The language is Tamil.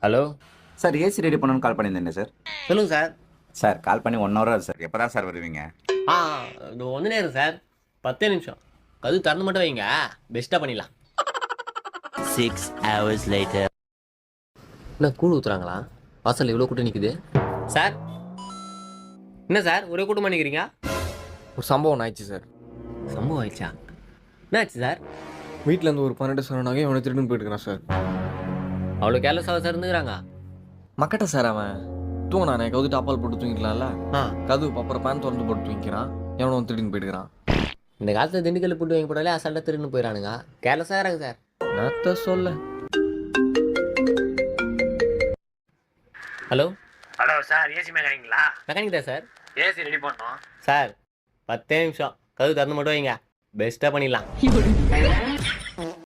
ஹலோ சார் ஏசி ரெடி பண்ணணும்னு கால் பண்ணியிருந்தேன் சார். சொல்லுங்கள் சார். சார் கால் பண்ணி 1 ஹவர் ஆகுது சார். எப்போ தான் சார் வருவீங்க? ஆ இது ஒன்று நேரம் சார், 10 நிமிஷம். கது திறந்து மட்டும் வைங்க, பெஸ்ட்டாக பண்ணிடலாம். 6 hours later. என்ன கூழ் ஊற்றுறாங்களா? வாசல் இவ்வளோ கூட்டம் நிற்குது சார். என்ன சார் ஒரே கூட்டம் பண்ணிக்கிறீங்க? ஒரு சம்பவம் ஆயிடுச்சு சார். சம்பவம் ஆயிடுச்சா? என்ன ஆச்சு சார்? வீட்டில் இருந்து ஒரு 12 சவரன் நகையை அவனை திருடுன்னு போயிட்டுருக்கான் சார். அவ்வளோ கேர்லெஸ்ஸாக சார் இருந்துக்கிறாங்க. மக்கட்ட சார் அவன் தூங்கினானே, கவுது டாப்பால் போட்டு தூங்கிக்கலாம்ல. ஆ கதவு அப்புறம் பேன் திறந்து போட்டு தூங்கிக்கிறான். எவனோ வந்து திருடின்னு போயிட்டுக்கிறான். இந்த காலத்தில் திண்டுக்கல் போட்டு வாங்கி போட்டாலே அசால்ட்டாக திருன்னு போயிடறானுங்க. கேர்லெஸ்ஸாக இருங்க சார். நேத்த சொல்ல. ஹலோ ஹலோ சார், ஏசி மெக்கானிங்களா? மெக்கானிக் தான் சார். ஏசி ரெடி பண்ணோம் சார் 10 நிமிஷம், கதவு திறந்து மட்டும் வைங்க, பெஸ்ட்டாக பண்ணிடலாம்.